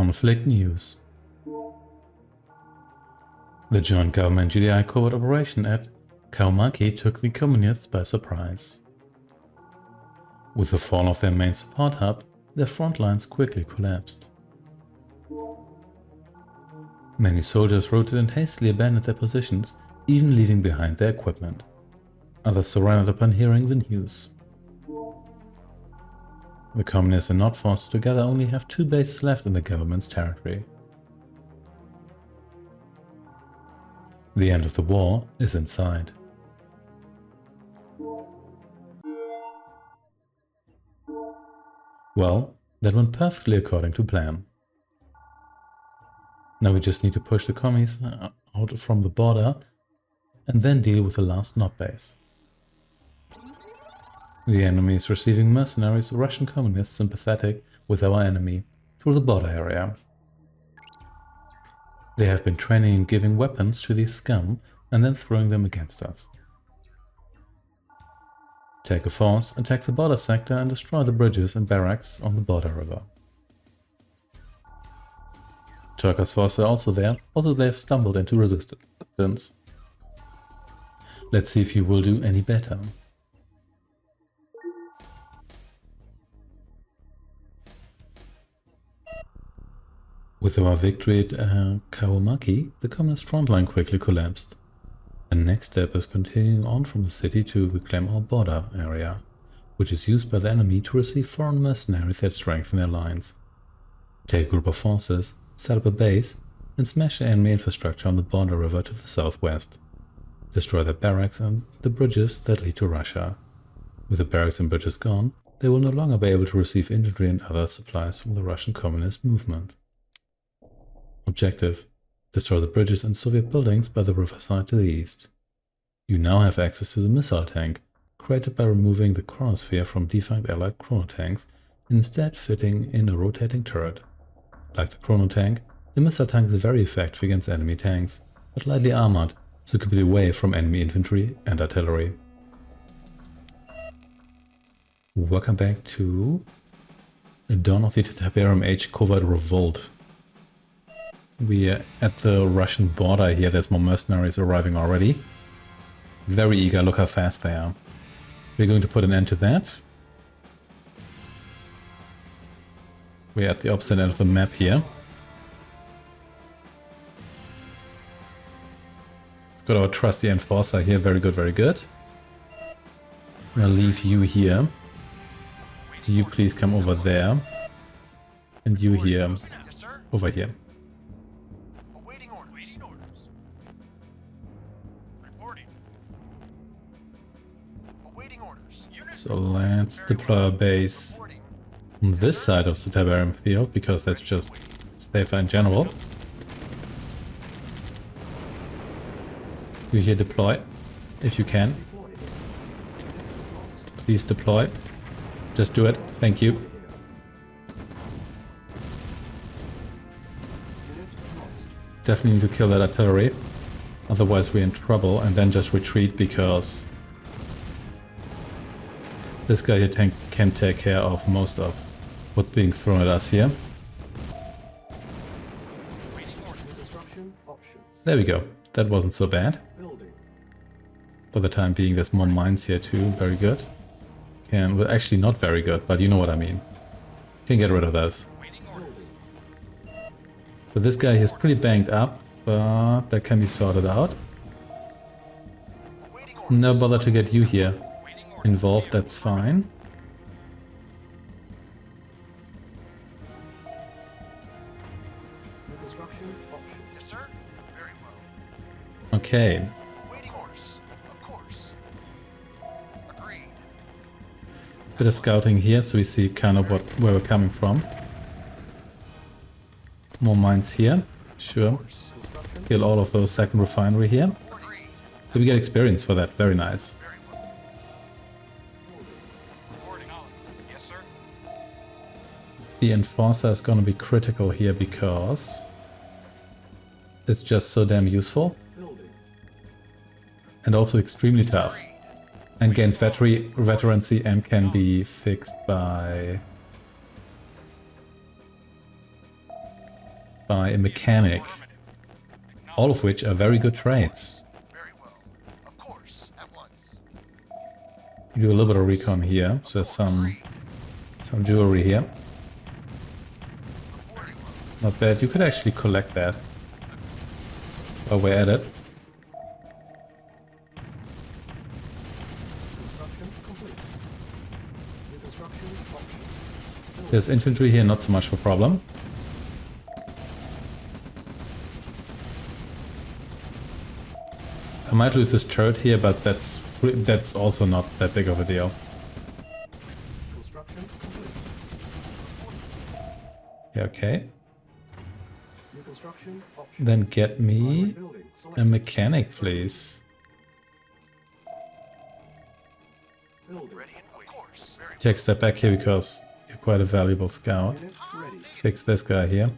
Conflict news. The joint government GDI covert operation at Kaumaki took the communists by surprise. With the fall of their main support hub, their front lines quickly collapsed. Many soldiers routed and hastily abandoned their positions, even leaving behind their equipment. Others surrendered upon hearing the news. The communists and Nod forces together only have 2 bases left in the government's territory. The end of the war is in sight. Well, that went perfectly according to plan. Now we just need to push the commies out from the border and then deal with the last Nod base. The enemy is receiving mercenaries, Russian communists sympathetic with our enemy, through the border area. They have been training and giving weapons to these scum and then throwing them against us. Take a force, attack the border sector and destroy the bridges and barracks on the border river. Turkish forces are also there, although they have stumbled into resistance. Let's see if you will do any better. With our victory at Kaumaki, the communist front line quickly collapsed. The next step is continuing on from the city to reclaim our border area, which is used by the enemy to receive foreign mercenaries that strengthen their lines. Take a group of forces, set up a base, and smash the enemy infrastructure on the border river to the southwest. Destroy the barracks and the bridges that lead to Russia. With the barracks and bridges gone, they will no longer be able to receive infantry and other supplies from the Russian communist movement. Objective: destroy the bridges and Soviet buildings by the riverside to the east. You now have access to the missile tank, created by removing the chronosphere from defunct allied chronotanks and instead fitting in a rotating turret. Like the chronotank, the missile tank is very effective against enemy tanks, but lightly armored, so keep it away from enemy infantry and artillery. Welcome back to the dawn of the Tiberium Age Covert Revolt. We are at the Russian border here. There's more mercenaries arriving already. Very eager, look how fast they are. We're going to put an end to that. We're at the opposite end of the map here. Got our trusty enforcer here, very good, very good. I'll leave you here. You please come over there. And you here, over here. So let's deploy a base on this side of the Tiberium field, because that's just safer in general. You here deploy, if you can. Please deploy. Just do it. Thank you. Definitely need to kill that artillery. Otherwise we're in trouble, and then just retreat, because this guy here can take care of most of what's being thrown at us here. There we go. That wasn't so bad. For the time being, there's more mines here too. Very good. Well, actually not very good, but you know what I mean. Can get rid of those. So this guy here is pretty banged up, but that can be sorted out. No bother to get you here involved, that's fine. Okay. Bit of scouting here, so we see kind of where we're coming from. More mines here, sure. Kill all of those second refinery here. So we get experience for that, very nice. The enforcer is gonna be critical here because it's just so damn useful. And also extremely tough. And gains veterancy and can be fixed by by a mechanic. All of which are very good trades. You do a little bit of recon here, so there's some jewelry here. Not bad, you could actually collect that while we're at it. There's infantry here, not so much of a problem. I might lose this turret here, but that's also not that big of a deal. Yeah, okay. Then get me a mechanic, please. Take a step back here because you're quite a valuable scout. Fix this guy here.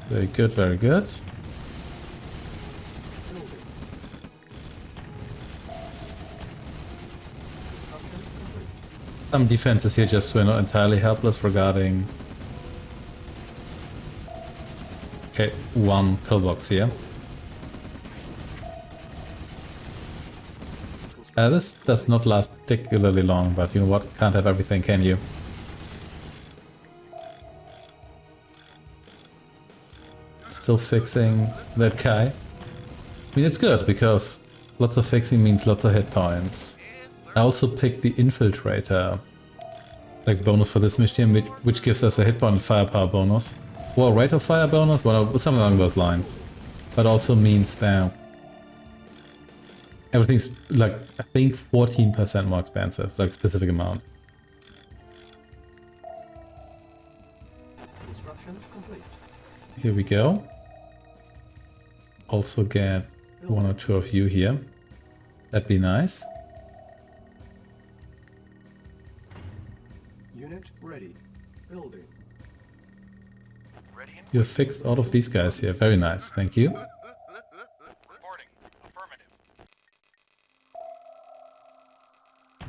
Very good, very good. Some defenses here just so we're not entirely helpless regarding... Okay, one pillbox here. This does not last particularly long, but you know what? Can't have everything, can you? Still fixing that guy. I mean, it's good, because lots of fixing means lots of hit points. I also picked the Infiltrator, like bonus for this mission, which gives us a hit point and firepower bonus. Or a rate of fire bonus, well, something along those lines. But also means that everything's like, I think 14% more expensive, like specific amount. Here we go. Also get one or two of you here. That'd be nice. Unit ready. Building. You fixed all of these guys here. Very nice. Thank you. Reporting. Affirmative.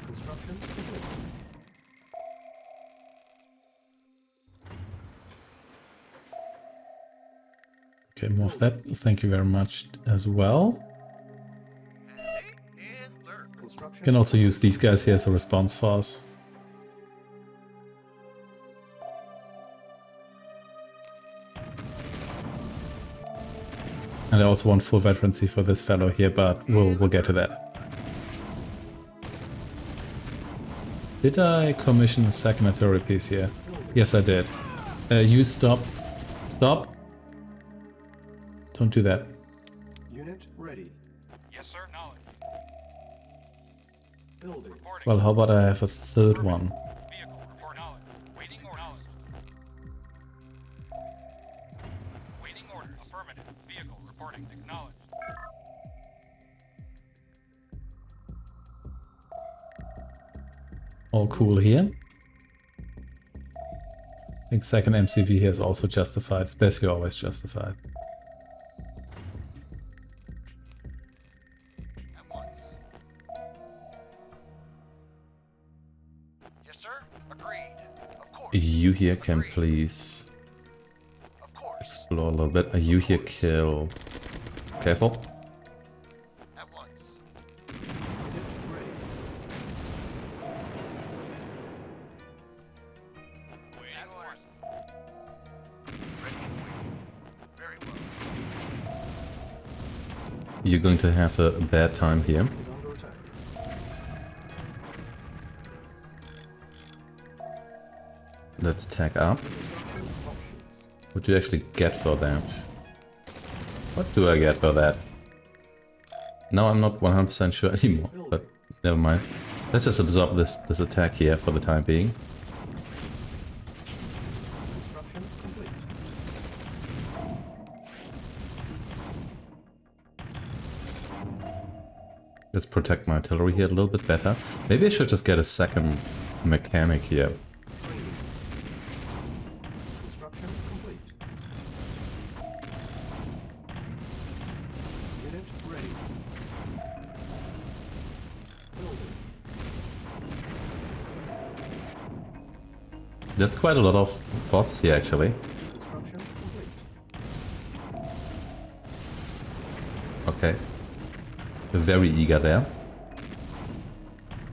Construction complete. Okay, more of that. Thank you very much as well. Construction. Can also use these guys here as a response force. And I also want full veterancy for this fellow here, but we'll get to that. Did I commission a second artillery piece here? Yes, I did. You stop. Stop. Don't do that. Unit ready. Yes, sir. Knowledge. Building. Reporting. Well, how about I have a third one? Vehicle. Report knowledge. Waiting or knowledge. Waiting order. Affirmative. Vehicle. Reporting. Acknowledged. All cool here. I think second MCV here is also justified. It's basically always justified. At once. Yes, sir. Agreed. Of course. You here can please Of course. explore a little bit. You here kill. Careful. At once. Unit ready. Waiting orders. Ready and waiting. Very well. You're going to have a bad time here. Is under attack. Let's tag up. Construction options. What do you actually get for that? What do I get for that? Now I'm not 100% sure anymore, but never mind. Let's just absorb this attack here for the time being. Construction complete. Let's protect my artillery here a little bit better. Maybe I should just get a second mechanic here. Training. Construction complete. Unit ready. Building. That's quite a lot of forces here, actually. Construction complete. Okay. We're very eager there.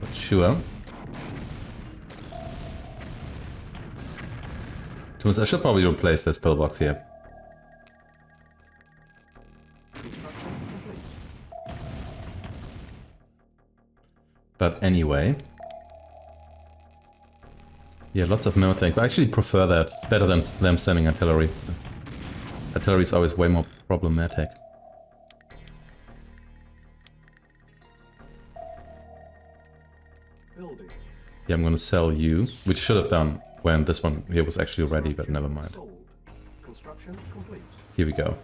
But sure. Thomas, I should probably replace this pillbox here. Construction complete. But anyway. Yeah, lots of metal tank. I actually prefer that. It's better than them sending artillery. Artillery is always way more problematic. Building. Yeah, I'm gonna sell you, which I should have done when this one here was actually ready, but never mind. Sold. Construction complete. Here we go.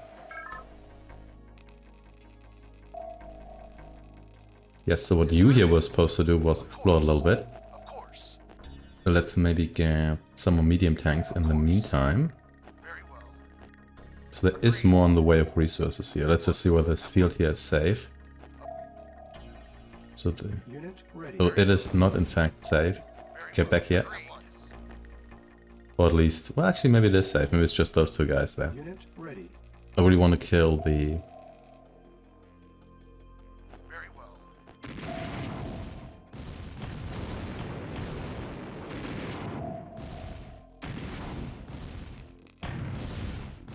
Yes, so what you here were supposed to do was explore a little bit. Of course. So let's maybe get some more medium tanks in the meantime. Very well. So there is more in the way of resources here. Let's just see whether this field here is safe. So, Unit ready. so it is not in fact safe. Get back here. Or at least, well actually maybe it is safe. Maybe it's just those two guys there. Unit ready. I really want to kill the... Very well.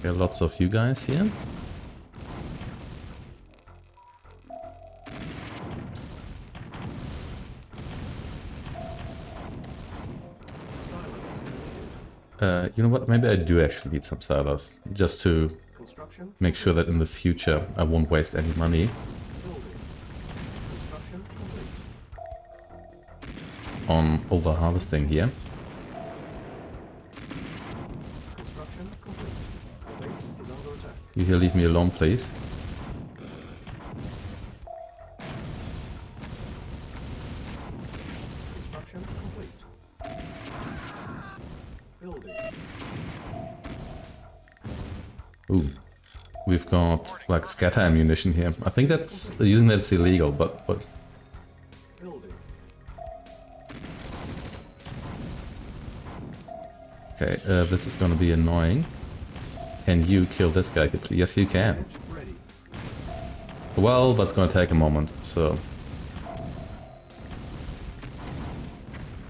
There are lots of you guys here. Silence. You know what, maybe I do actually need some silos. Just to Construction. make sure that in the future I won't waste any money Building. Construction complete. on over-harvesting here. Construction complete. The base is under attack. You here leave me alone, please. Construction complete. Building. Ooh. We've got like scatter ammunition here. I think that's using that's illegal, but Building. okay, this is gonna be annoying. Can you kill this guy? Yes, you can. Unit ready. Well, that's gonna take a moment, so...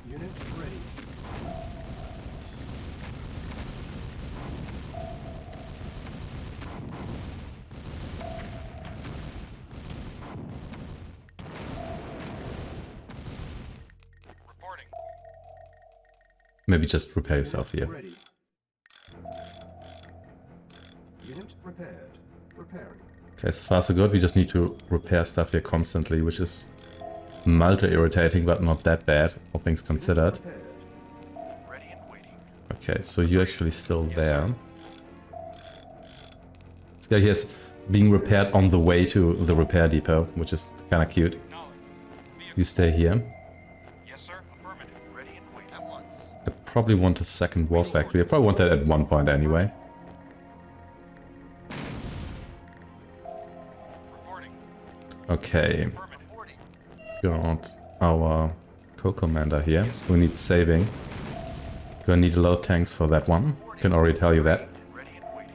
Unit ready. Reporting. Maybe just prepare yourself here. Ready. Unit repaired. Repairing. Okay, so far so good. We just need to repair stuff here constantly, which is multi-irritating, but not that bad, all things considered. Repaired. Ready and waiting. Okay, so you're actually still there. This guy here is being repaired on the way to the repair depot, which is kind of cute. Acknowledge. You Vehicle. stay here. Yes, sir. Affirmative. Ready and waiting. At once. I probably want a second war factory. I probably want that at one point anyway. Reporting. Okay, Affirmative. Reporting. got our co-commander here who needs saving. Gonna need a lot of tanks for that one. Can already tell you that. Ready and waiting.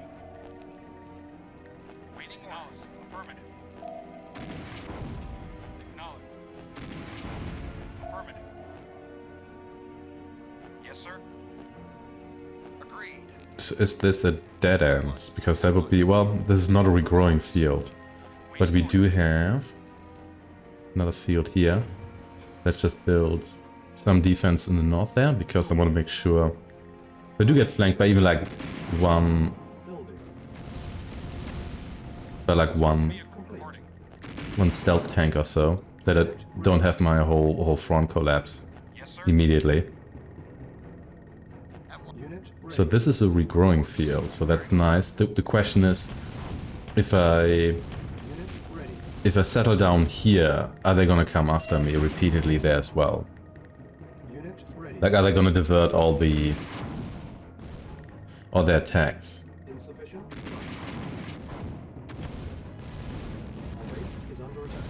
Waiting. Acknowledged. Affirmative. Acknowledged. Affirmative. Yes, sir. Agreed. So is this a dead end? Because that would be, well, this is not a regrowing field. But we do have another field here. Let's just build some defense in the north there, because I want to make sure we do get flanked by even like one, Building. Vehicle Complete. reporting. one stealth tank or so, that I don't have my whole front collapse Yes, sir. immediately. Unit ready. So this is a regrowing field, so that's nice. The question is, if I Unit ready. settle down here, are they gonna come after me repeatedly there as well? Unit ready. Like, are they gonna divert all their attacks? Insufficient funds. The base is under attack.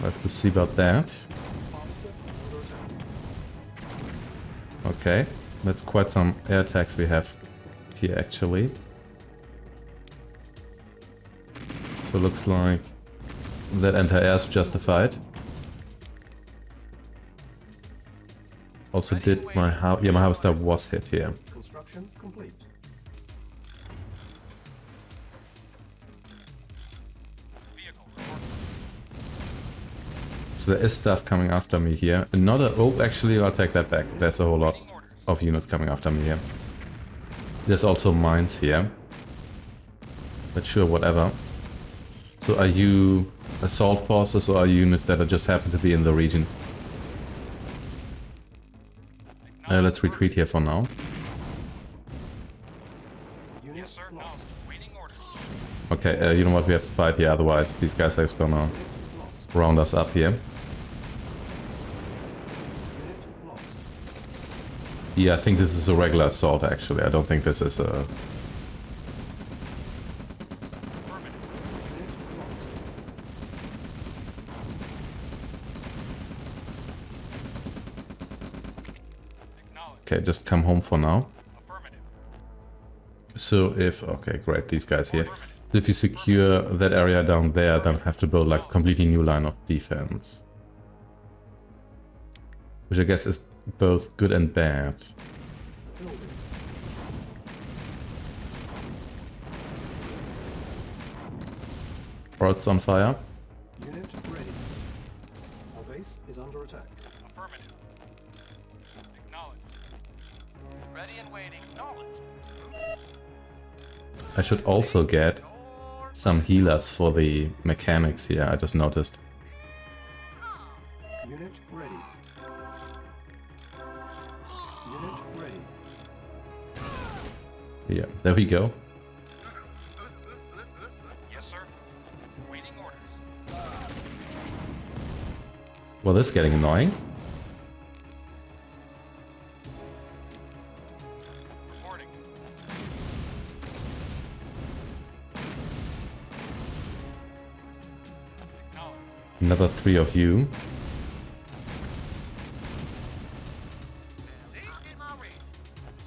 We'll have to see about that. Harvester under attack. Okay, that's quite some air attacks we have here actually. So looks like that anti-air is justified. Also did my my harvester was hit here. Construction complete. Vehicle reporting. So there is stuff coming after me here. Another... Oh, actually, I'll take that back. There's a whole lot of units coming after me here. There's also mines here. But sure, whatever. So are you assault forces or are you units that just happen to be in the region? Let's retreat here for now. Unit Yes, sir. No. lost. Waiting orders. Okay, you know what? We have to fight here, otherwise these guys are just gonna Unit lost. round us up here. Unit lost. Yeah, I think this is a regular assault, actually. I don't think this is a... Affirmative. Unit lost. Acknowledged. Okay, just come home for now. Affirmative. So if... Okay, great, these guys here. So if you secure that area down there, then have to build like a completely new line of defense. Which I guess is both good and bad. Building. Forest's on fire. Unit ready. Our base is under attack. Affirmative. Acknowledged. Ready and waiting. Acknowledged. I should also get some healers for the mechanics here, I just noticed. Unit ready. Unit ready. Yeah, there we go. Yes, sir. Waiting orders. Well, this is getting annoying. Reporting. Acknowledged. Another 3 of you.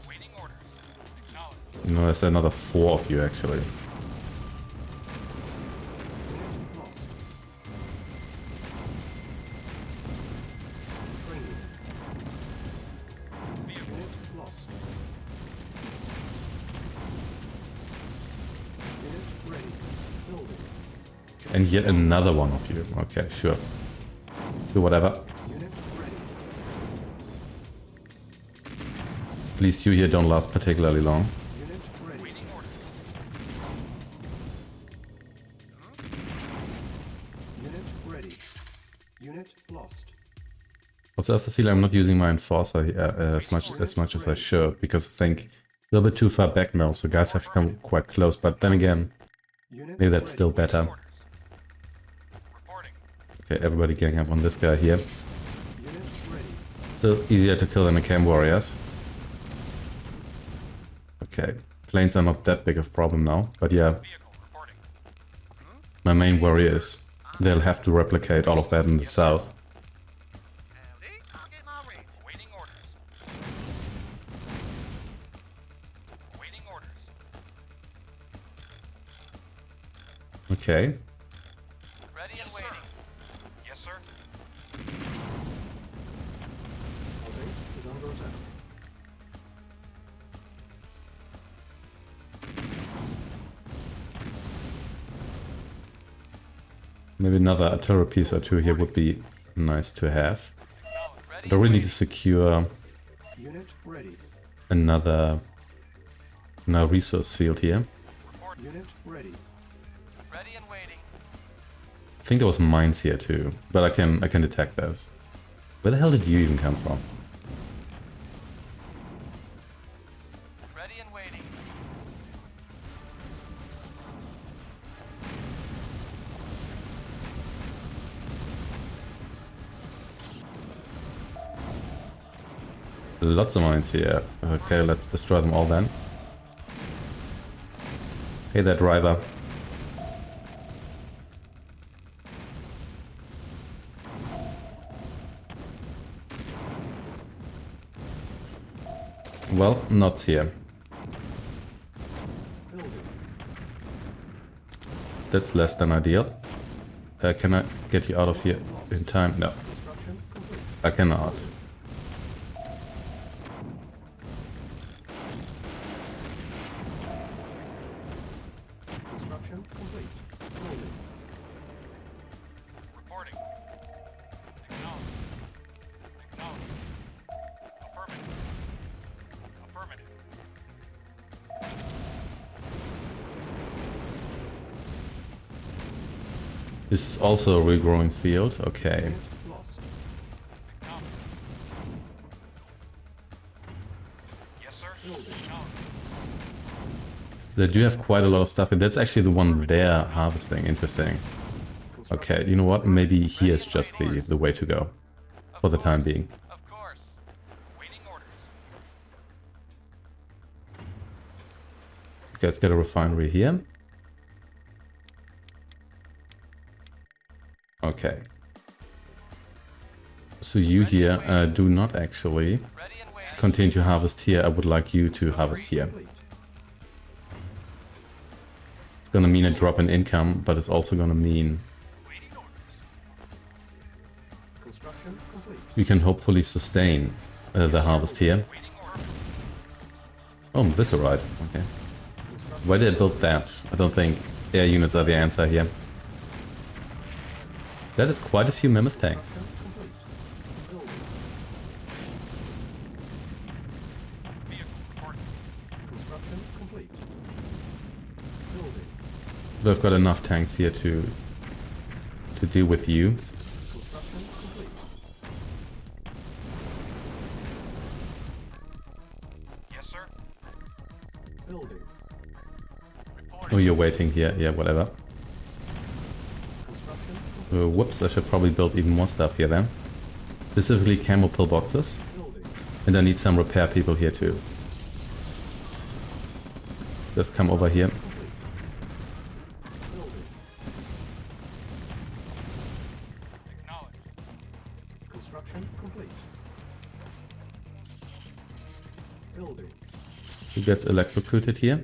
Waiting orders. Acknowledged. No, there's another 4 of you actually. Unit lost. Training. Vehicle. Unit lost. Unit ready. Building. And yet another one of you. Okay, sure. Do whatever. Unit ready. At least you here don't last particularly long. Unit ready. Waiting orders. Unit ready. Unit lost. Also, I have the feeling I'm not using my enforcer here, as much as I should, because I think a little bit too far back now, so guys have to come quite close. But then again, Unit maybe that's ready. still better. Orders. Reporting. Okay, everybody gang up on this guy here. Unit ready. Still easier to kill than the camp warriors. Okay, planes are not that big of a problem now, but yeah, Vehicle reporting. my main worry is they'll have to replicate all of that in the south. Waiting orders. Waiting orders. Okay, Ready and waiting. Yes, sir. Our base is under attack. maybe another artillery piece or 2 here would be nice to have. Acknowledged. Ready But I really need to secure Unit ready. another resource field here. report. Unit ready. Ready and waiting. I think there was mines here too, but I can detect those. Where the hell did you even come from? Ready and waiting. Lots of mines here. Okay, let's destroy them all then. Hey there, driver. Well, not here. Building. That's less than ideal. Can I get you out of here in time? No, Construction complete. I cannot. Construction complete. Building. Reporting. Acknowledged. Acknowledged. Affirmative. Affirmative. This is also a regrowing field. Okay. Unit lost. Acknowledged. Yes, sir. Building. Acknowledged. They do have quite a lot of stuff, and that's actually the one they're harvesting. Interesting. Okay, you know what? Maybe here's just the way to go for the time being. Of course. Waiting orders. Okay, let's get a refinery here. Okay. So you here do not actually Ready and waiting. continue to harvest here. I would like you to harvest here. Complete. It's gonna mean a drop in income, but it's also gonna mean Waiting orders. Construction complete. we can hopefully sustain the harvest here. Waiting order. Oh, this alright. Okay. Construction Why did I build that? I don't think air units are the answer here. That is quite a few mammoth tanks. complete. Building. Vehicle reporting. Construction complete. Building. We've got enough tanks here to deal with you. Construction complete. Yes, sir. Building. Reporting. Oh, you're waiting here. Yeah, whatever. Construction complete. Whoops, I should probably build even more stuff here then. Specifically camo pillboxes. Building. And I need some repair people here too. Just come over here. Complete. Building. Acknowledged. Construction complete. Building. You get electrocuted here.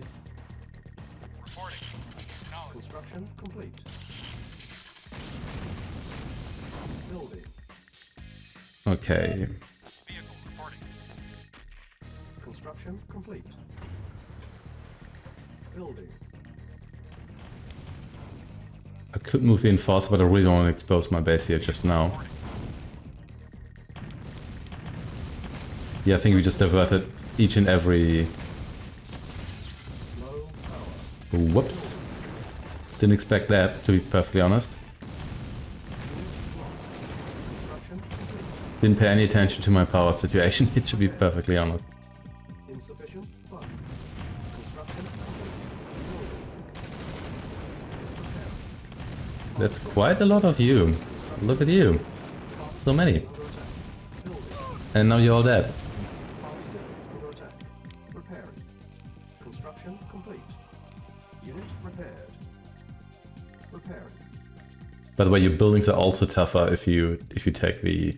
Reporting. Acknowledged. Construction complete. Building. Okay. Vehicle reporting. Construction complete. Building. I could move the enforcer, but I really don't want to expose my base here just now. Reporting. Yeah, I think we just diverted each and every... Low power. Whoops. Didn't expect that, to be perfectly honest. Unit lost. Construction complete. Didn't pay any attention to my power situation, to be perfectly honest. Insufficient funds. Construction complete. Building. That's quite a lot of you. Look at you. So many. Under attack. Building. And now you're all dead. Power still under attack. Repairing. Construction complete. Unit repaired. Repairing. By the way, your buildings are also tougher if you take the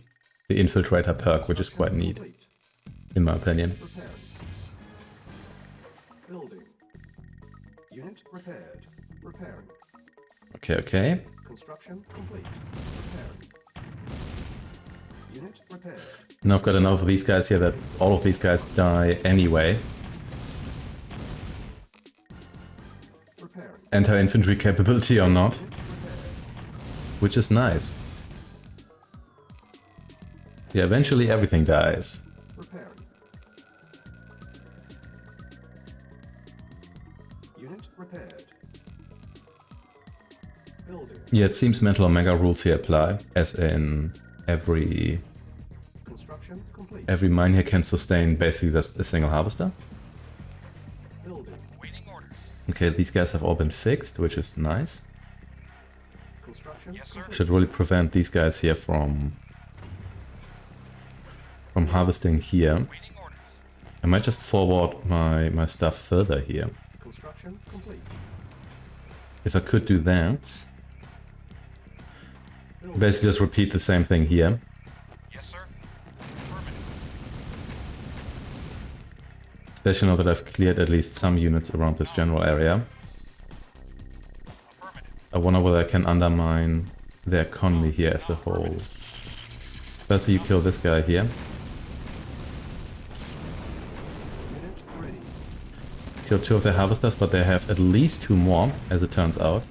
infiltrator perk, which is quite neat, Complete. in my opinion. Repairing. Building. Unit repaired. Repairing. Okay, okay. Construction complete. Repairing. Unit repaired. Now I've got enough of these guys here that all of these guys die anyway. Repairing. Anti-infantry capability or not, Unit repaired. which is nice. Yeah, eventually everything dies. Repairing. Unit repaired. Building. Yeah, it seems Mental Omega rules here apply, as in every Construction complete. mine here can sustain basically just a single harvester. Building. Waiting orders. Okay, these guys have all been fixed, which is nice. Construction Yes, sir. complete. Should really prevent these guys here from harvesting here. Waiting orders. I might just forward my stuff further here. Construction complete. If I could do that. Building. Basically just repeat the same thing here. Yes, sir. Affirmative. Especially now that I've cleared at least some units around this general area. Affirmative. I wonder whether I can undermine the economy here as a whole. Firstly, you kill this guy here. Unit ready. Kill 2 of their harvesters, but they have at least 2 more, as it turns out.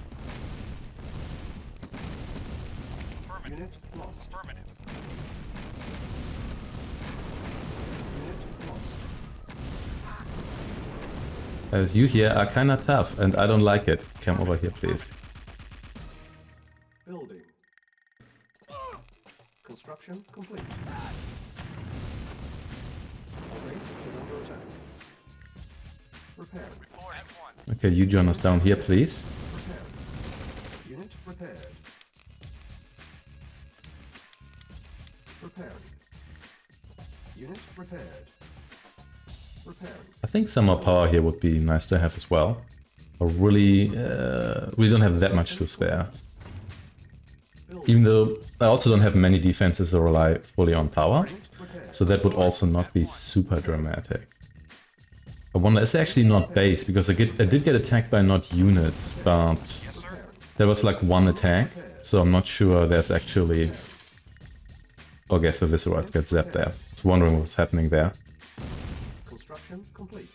Affirmative. Unit lost. Affirmative. Unit lost. As you here are kinda tough, and I don't like it. Come over here, please. Building. Construction complete. Our base is under attack. Repaired. Report at once. Okay, you join us down here, please. Repaired. Unit repaired. Repaired. Unit repaired. Repaired. I think some more power here would be nice to have as well. I really don't have that much to spare. Even though I also don't have many defenses that rely fully on power. So that would also not be super dramatic. I wonder, is it actually not base? Because I did get attacked by not units, but Yes, sir. there was like 1 attack. So I'm not sure there's actually... Oh, I guess the Visceroids get zapped there. I was wondering what's happening there. Construction complete.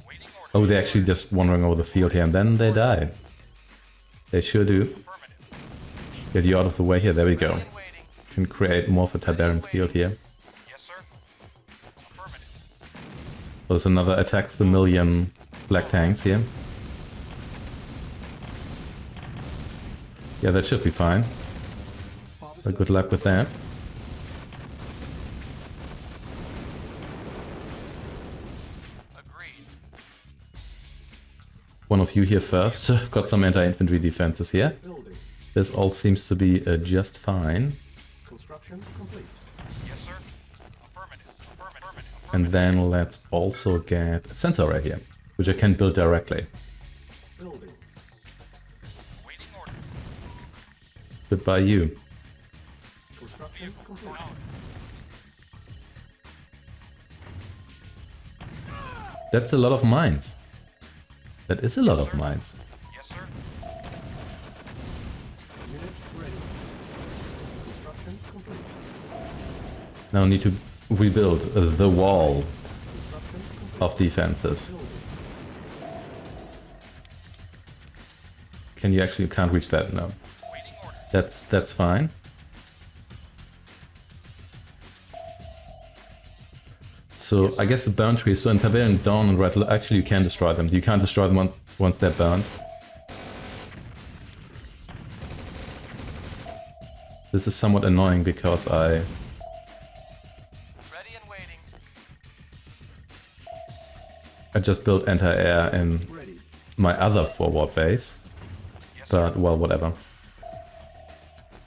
Waiting orders. Oh, they're actually just wandering over the field here, and then they die. They sure do. Affirmative. Get you out of the way here, there we go. And waiting. Can create more of a Tiberian field here. Yes, sir. Affirmative. There's another attack of the million black tanks here. Yeah, that should be fine. So good luck with that. Agreed. One of you here first. I've got some anti-infantry defenses here. Building. This all seems to be just fine. Construction complete. Yes, sir. Affirmative. Affirmative. And then let's also get a sensor array here, which I can build directly. Building. Waiting orders. Goodbye you. Construction complete. That's a lot of mines. That is a lot of mines. Yes, sir. Unit ready. Construction complete. Now I need to rebuild the wall Construction complete. of defenses. Building. Can you actually... You can't reach that, no. Waiting orders. That's fine. So I guess the burn trees, so in Tiberian Dawn and Red, actually you can destroy them. You can't destroy them once they're burned. This is somewhat annoying because Ready and waiting. I just built anti-air in Ready. my other forward base. Yes, sir. But, well, whatever.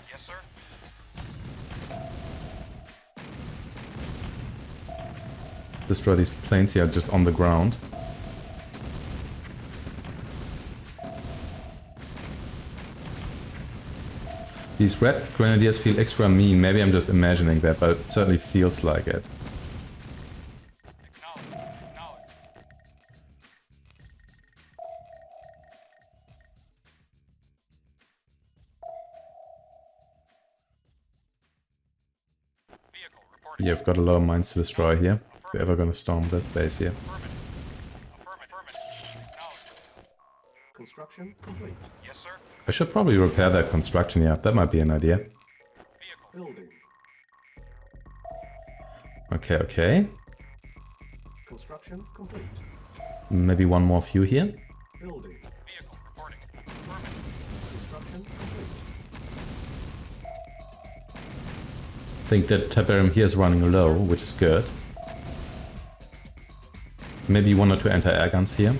Yes, sir. Destroy these planes here just on the ground. These red grenadiers feel extra mean. Maybe I'm just imagining that, but it certainly feels like it. Acknowledge. Acknowledge. Vehicle reporting. Yeah, I've got a lot of mines to destroy here. If we're ever gonna storm this base here. Affirmative. Affirmative. Acknowledge. Construction complete. Yes, sir. I should probably repair that construction, yeah. That might be an idea. Vehicle. Building. Okay, okay. Construction complete. Maybe one more few here. Building. Vehicle reporting. Affirmative. Construction complete. I think that Tiberium here is running low, which is good. Maybe 1 or 2 anti-air guns here.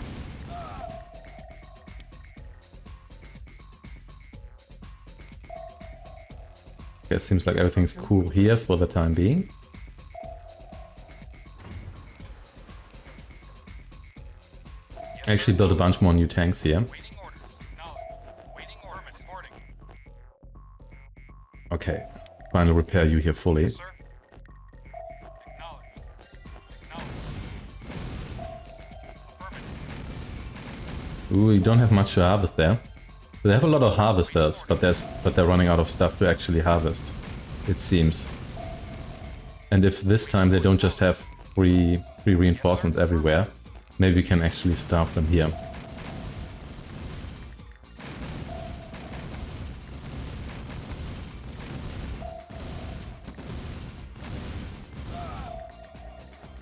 Okay, seems like everything's cool here for the time being. I actually built a bunch more new tanks here. Waiting orders. Acknowledge. Waiting order. Reporting. Okay, finally repair you here fully. Yes, sir. Acknowledge. Ooh, you don't have much to harvest there. They have a lot of harvesters, but they're running out of stuff to actually harvest, it seems. And if this time they don't just have free reinforcements everywhere, maybe we can actually starve them here.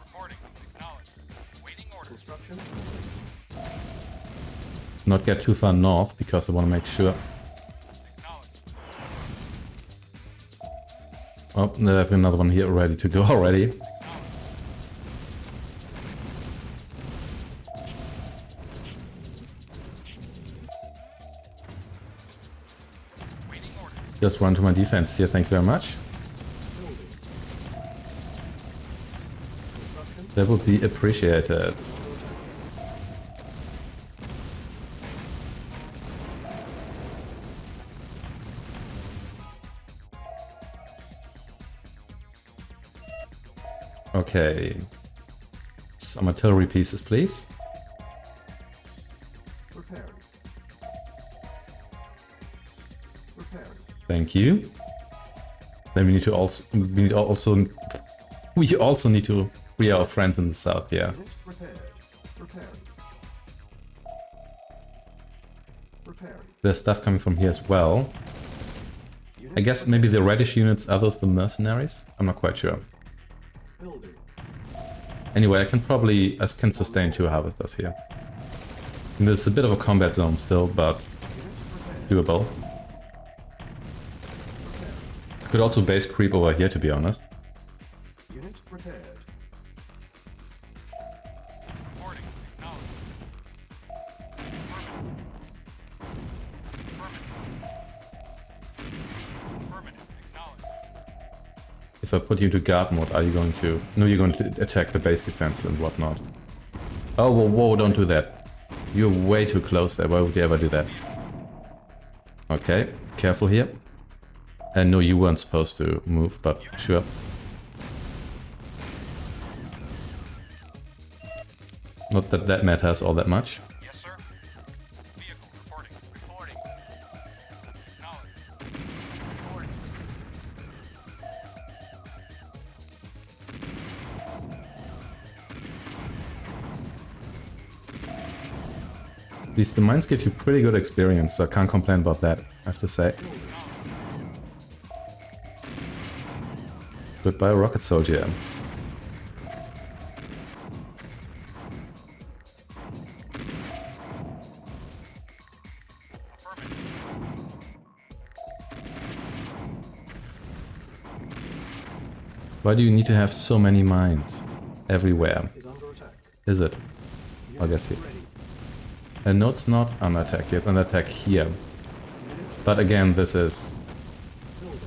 Reporting. Acknowledged. Waiting orders. Construction. Not get too far north, because I want to make sure. Acknowledged. Oh, they have another one here ready to go already. Waiting orders. Just run to my defense here, thank you very much. Building. Construction. That would be appreciated. Okay. Some artillery pieces, please. Preparing. Preparing. Thank you. Then we need to we also need to free our friends in the south, yeah. Unit prepared. Preparing. Preparing. There's stuff coming from here as well. Unit I guess maybe the reddish units are those the mercenaries? I'm not quite sure. building. Anyway, I can sustain 2 harvesters here. And there's a bit of a combat zone still, but Unit prepared. doable. Preparing. I could also base creep over here, to be honest. Unit prepared. Reporting. Acknowledged. Affirmative. Acknowledged. If I put you into guard mode, are you going to... No, you're going to attack the base defense and whatnot. Oh, whoa, whoa, don't do that. You're way too close there. Why would you ever do that? Okay, careful here. And no, you weren't supposed to move, but sure. Not that that matters all that much. Yes, sir. Vehicle reporting. Reporting. Acknowledged. Reporting. At least the mines give you pretty good experience, so I can't complain about that, I have to say. Goodbye, rocket soldier. Why do you need to have so many mines everywhere? Is under attack. Is it? I guess here. Ready. And no, it's not under attack yet, under attack here. Unit But again, this is building.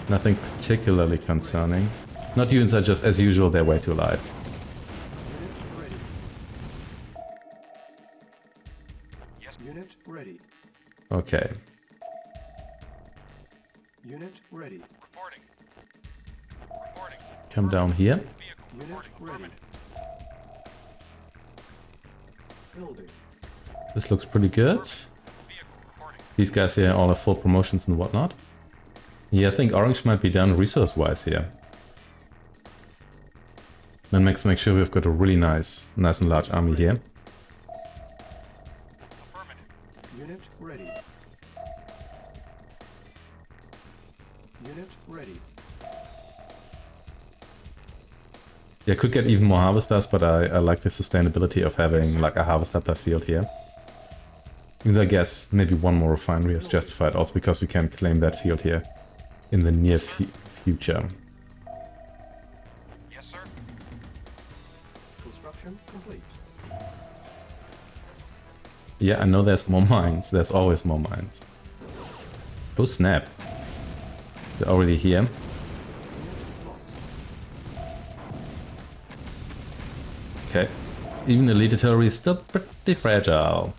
nothing particularly concerning. Not units are just, as usual, they're way too light. Unit ready. Yes. Unit ready. Okay. Unit ready. Reporting. Reporting. Come down here. Vehicle Unit reporting. ready. Affirmative. Building. This looks pretty good. Vehicle reporting. These guys here all have full promotions and whatnot. Yeah, I think orange might be done resource-wise here. Then make sure we've got a really nice and large army here. Affirmative. Unit ready. Unit ready. Yeah, could get even more harvesters, but I like the sustainability of having like a harvester per field here. Even though I guess maybe one more refinery is justified, also because we can claim that field here in the near future. Yes, sir. Construction complete. Yeah, I know there's more mines. There's always more mines. Oh snap. They're already here. Unit lost. Okay. Even elite artillery is still pretty fragile.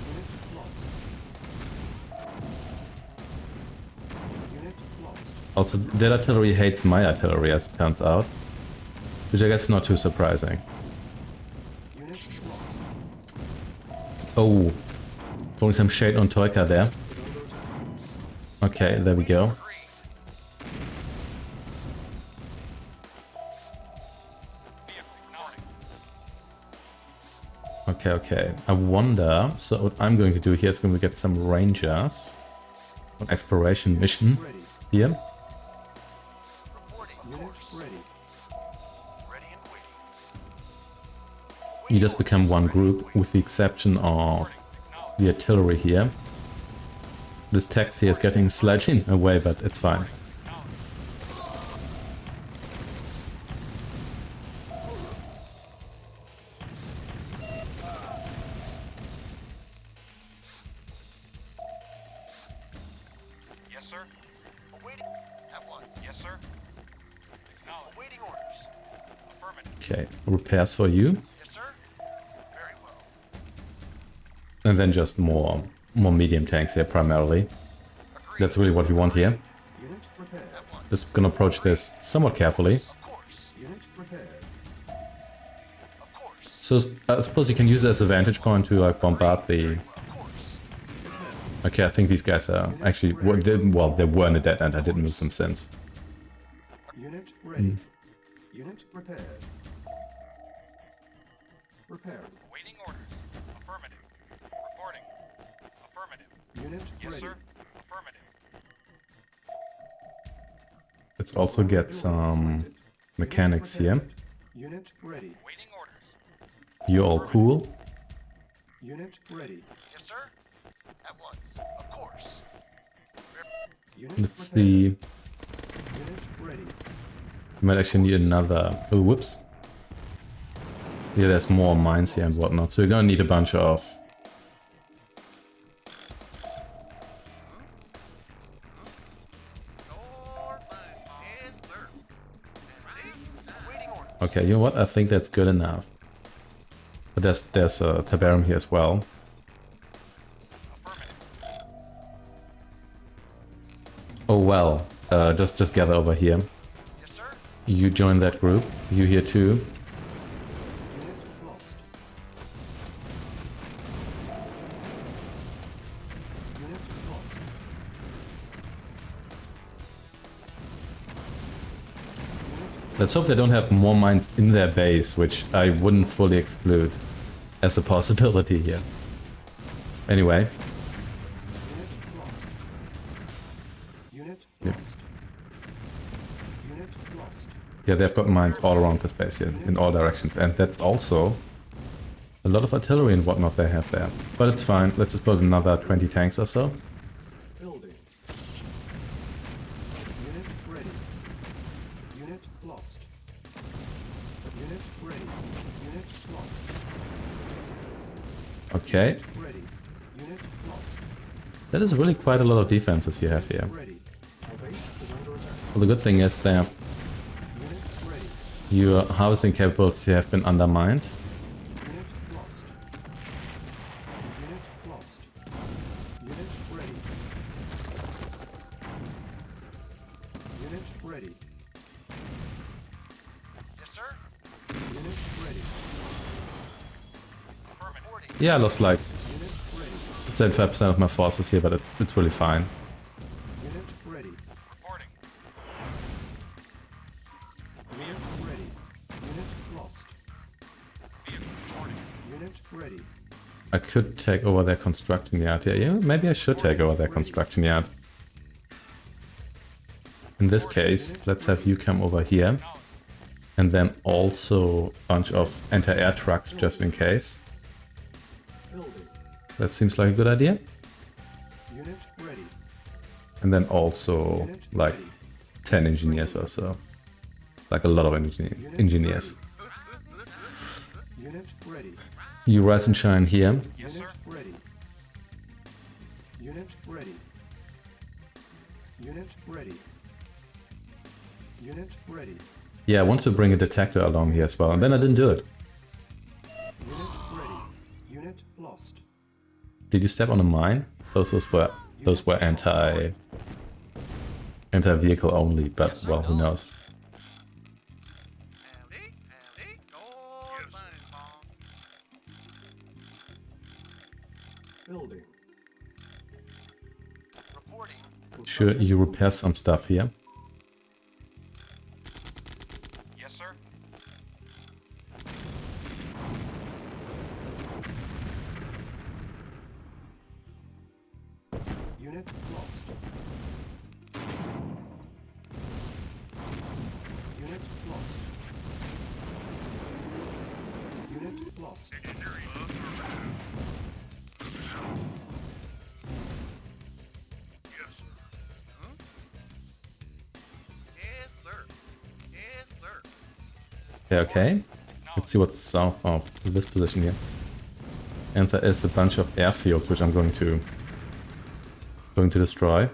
Unit lost. Unit lost. Also, that artillery hates my artillery, as it turns out. Which I guess is not too surprising. Unit lost. Oh, throwing some shade on Toika there. Is under attack. Okay, there we go. Agree. Vehicle acknowledged. Okay, okay. I wonder, so what I'm going to do here is going to get some rangers on exploration mission Ready. here. Reporting. Unit ready. Ready and waiting. You just become one group with the exception of Reporting. Acknowledged. the artillery here. This text here is getting slightly away, but it's fine. Yes, sir. Awaiting. At once. Yes, sir. Acknowledged. Awaiting orders. Affirmative. Okay, repairs for you. Yes, sir. Very well. And then just more medium tanks here primarily. Agreed. That's really what you want here. Unit prepared. At once. Just gonna approach this somewhat carefully. Of course. Unit prepared. Of course. So I suppose you can use it as a vantage point to like bombard the... Of course. Okay, I think these guys are actually... Well, they were in a dead end. I didn't lose them since. Unit ready. Unit prepared. Preparing. Awaiting orders. Affirmative. Reporting. Affirmative. Unit Yes, ready. sir. Affirmative. Let's also get some mechanics here. Unit ready. Awaiting orders. You're all cool. Unit ready. Yes, sir. At once. Of course. Unit Let's prepared. see... Unit ready. You might actually need another... Oh, whoops. Yeah, there's more mines here and whatnot, so you're gonna need a bunch of... Awaiting orders. Okay, you know what? I think that's good enough. But there's a Tiberium here as well. Affirmative. Oh well, just gather over here. Yes, sir. You join that group. You here too. Unit lost. Unit lost. Let's hope they don't have more mines in their base, which I wouldn't fully exclude as a possibility here. Anyway, Unit lost. Unit Yeah. lost. Unit lost. yeah, they've got mines all around this base here, in all directions, and that's also a lot of artillery and whatnot they have there. But it's fine, let's just build another 20 tanks or so. Building. Unit ready. Unit lost. Unit ready. Unit lost. Okay, Ready. Unit lost. that is really quite a lot of defenses you have here. Ready. Our base is under attack. Well, the good thing is that Unit ready. your harvesting capabilities have been undermined. Unit lost. Unit lost. Unit ready. Unit ready. Yes, sir. Unit ready. Affirmative. Yeah, I lost like Unit ready. 75% of my forces here, but it's really fine. Unit ready. Reporting. Unit ready. Unit lost. Vehicle reporting. Unit ready. I could take over their construction yard here. Yeah, maybe I should take over their construction yard. In this case, let's have you come over here. And then also a bunch of anti-air trucks just in case. Building. That seems like a good idea. Unit ready. And then also Unit like ready. 10 engineers or so. Like a lot of engineers. Unit ready. You rise and shine here. Yes, Unit sir. ready. Unit ready. Unit ready. Unit ready. Yeah, I wanted to bring a detector along here as well, and then I didn't do it. Unit ready. Unit lost. Did you step on a mine? Those were anti-vehicle only, but well, who knows? Building. Reporting. Sure, you repair some stuff here. Yes, sir. Unit lost. Unit lost. Unit lost. Yes. Huh? Yes, sir. Yes, sir. Yeah, okay. Let's see what's south of this position here. And there is a bunch of airfields which I'm going to destroy. Unit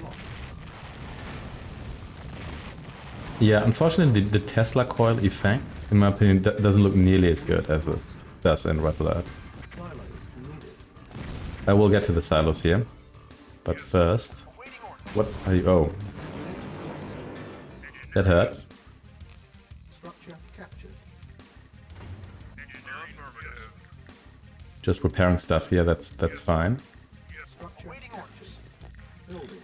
lost. Yeah, unfortunately the Tesla coil effect, in my opinion, doesn't look nearly as good as it does in Red Alert. Silos needed. I will get to the silos here. But first, Awaiting orders. what are you... Oh, Unit lost. that hurt. Structure captured. Affirmative. Just repairing stuff here, that's fine. Structure Awaiting captured. orders. Building.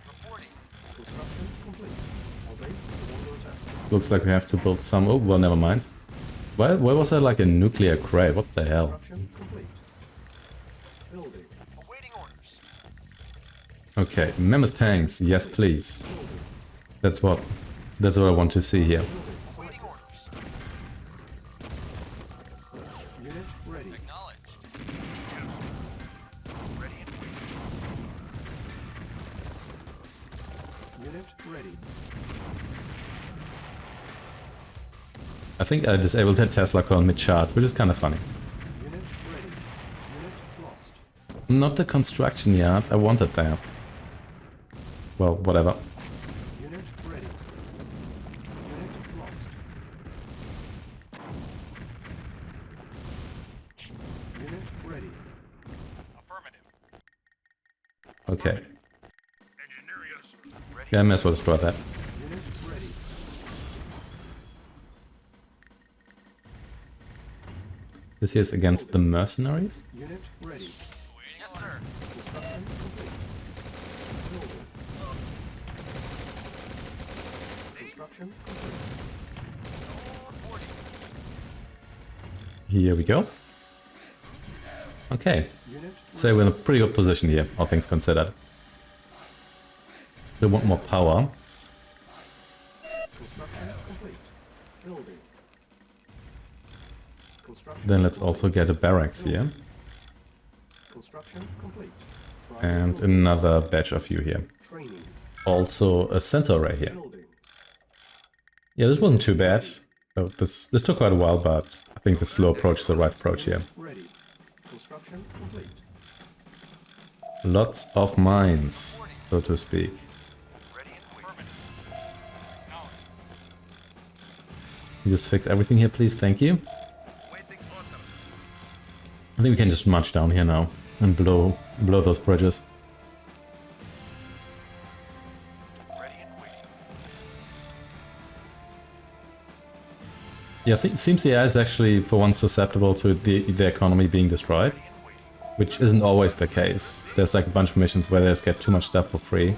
Reporting. Construction complete. Our base is under attack. Looks like we have to build some... Oh, well, never mind. Why was there like a nuclear crate? What the hell? Construction complete. Building. Awaiting orders. Okay, mammoth tanks, yes please. Building. That's what I want to see here. Building. Awaiting orders. Unit ready. Acknowledged. Yes. Ready and waiting. Unit ready. I think I disabled that Tesla coil mid-charge, which is kind of funny. Unit ready. Unit lost. Not the construction yard, I wanted that. Well, whatever. Unit ready. Unit lost. Unit ready. Affirmative. Okay. Engineer, yes. Ready. Yeah, I may as well destroy that. Unit ready. This here is against the mercenaries. Unit ready. Yes, sir. Construction complete. Building. Construction complete. Reporting. Here we go. Okay, Unit so we're in a pretty good position here, all things considered. We want more power. construction complete. Building. Construction Then let's complete. also get a barracks here. Construction complete. And another batch of you here. Training. Also a sensor array here. Building. Yeah, this wasn't too bad. Oh, this took quite a while, but I think the slow approach is the right approach here. Ready. Construction complete. Lots of mines, so to speak. Ready and waiting. Acknowledged. You just fix everything here, please. Thank you. Waiting order. I think we can just march down here now and blow those bridges. Ready and waiting. Yeah, I think it seems the AI is actually for once susceptible to the economy being destroyed, Ready and waiting. which isn't always the case. There's like a bunch of missions where they just get too much stuff for free.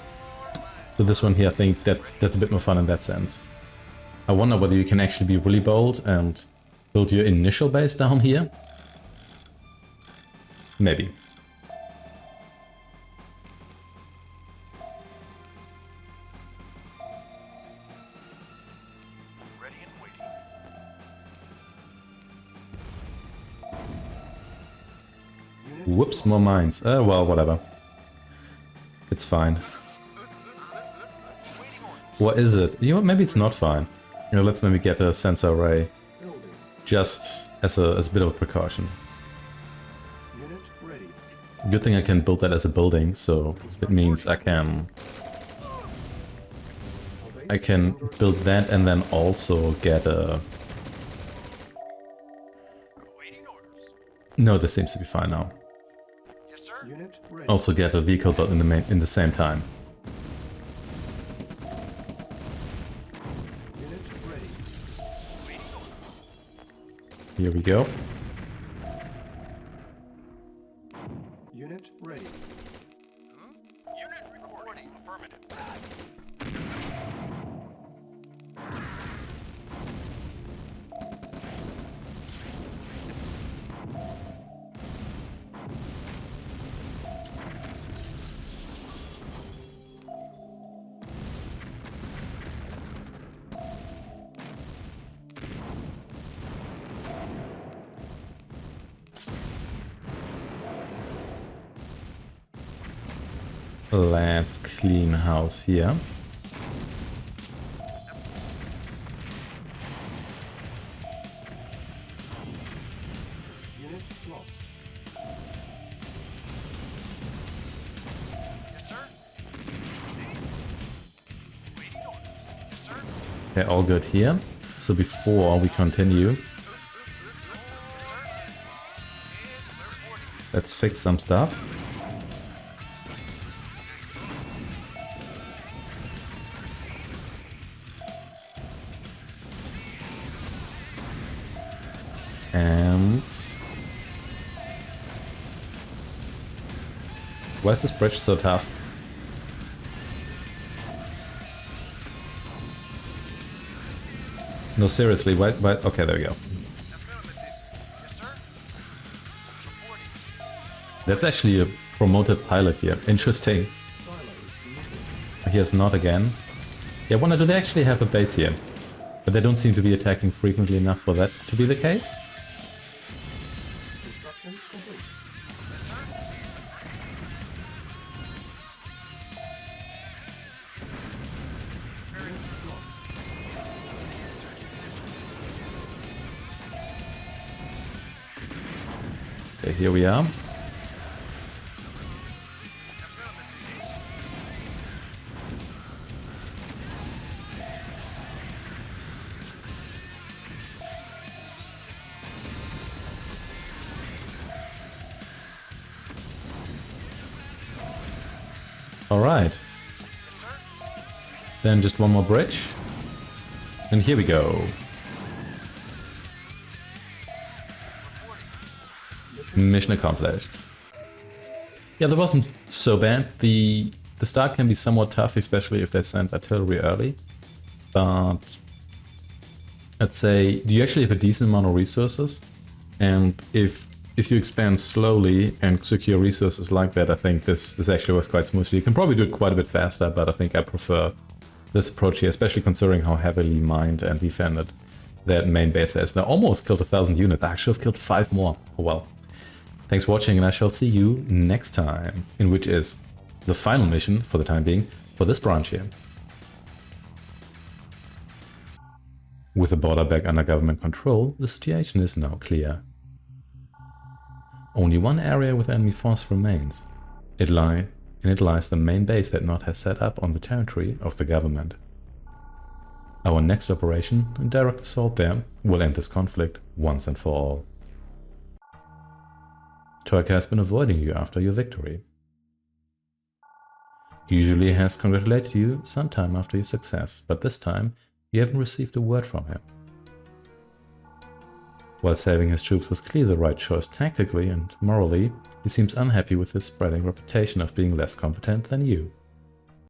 So this one here, I think that's a bit more fun in that sense. I wonder whether you can actually be really bold and build your initial base down here. Maybe. Ready and waiting. Unit Whoops, more mines. Well, whatever. It's fine. Waiting orders. What is it? You know, maybe it's not fine. You know, let's maybe get a sensor array building. just as a bit of a precaution. Unit ready. Good thing I can build that as a building, so it means I can Our base is under build that and then also get a... Awaiting orders. No, this seems to be fine now. Yes, sir. Unit ready. Also get a vehicle built in the same time. Unit ready. Waiting orders. Here we go. Unit ready. Unit reporting. Affirmative. Let's clean house here. Unit lost. Yes, sir. Waiting orders. Yes, sir. Okay, all good here. So before we continue, let's fix some stuff. And why is this bridge so tough? No, seriously, why? Okay, there we go. Yes, sir. Reporting. That's actually a promoted pilot here. Interesting. Silos needed. Here's not again. Yeah, I wonder, do they actually have a base here? But they don't seem to be attacking frequently enough for that to be the case. Construction complete. Unit lost. Okay, here we are. All right. Then just one more bridge. And here we go. Mission accomplished. Yeah, that wasn't so bad. The start can be somewhat tough, especially if they send artillery early. But let's say, do you actually have a decent amount of resources? And if you expand slowly and secure resources like that, I think this actually works quite smoothly. You can probably do it quite a bit faster, but I think I prefer this approach here, especially considering how heavily mined and defended that main base is. They almost killed 1,000 units. I should have killed 5 more. Oh well. Thanks for watching, and I shall see you next time, in which is the final mission, for the time being, for this branch here. With the border back under government control, the situation is now clear. Only one area with enemy force remains. In it lies the main base that Nod has set up on the territory of the government. Our next operation, a direct assault there, will end this conflict once and for all. Turk has been avoiding you after your victory. Usually he has congratulated you sometime after your success, but this time you haven't received a word from him. While saving his troops was clearly the right choice tactically and morally, he seems unhappy with his spreading reputation of being less competent than you.